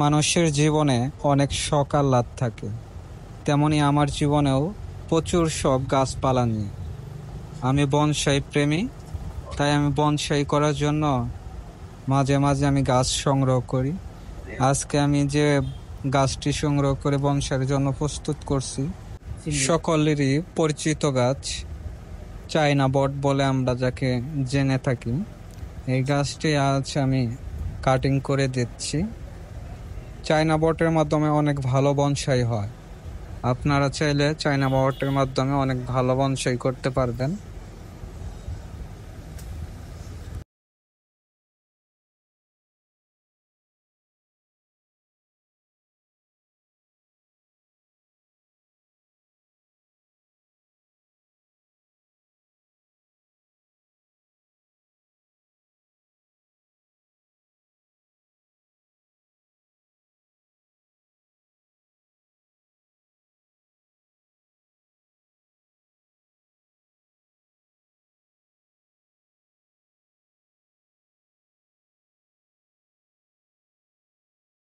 মানুষের জীবনে অনেক শখ আহ্লাদ থাকে, তেমনি আমার জীবনেও প্রচুর শখ গাছপালা নিয়ে। আমি বনসাই প্রেমী, তাই আমি বনসাই করার জন্য মাঝে মাঝে আমি গাছ সংগ্রহ করি। আজকে আমি যে গাছটি সংগ্রহ করে বনসাইয়ের জন্য প্রস্তুত করছি, সকলেরই পরিচিত গাছ, চায়না বট বলে আমরা যাকে জেনে থাকি। এই গাছটি আজ আমি কাটিং করে দিচ্ছি। চায়না বটের মাধ্যমে অনেক ভালো বনসাই হয়। আপনারা চাইলে চায়না বটের মাধ্যমে অনেক ভালো বনসাই করতে পারবেন।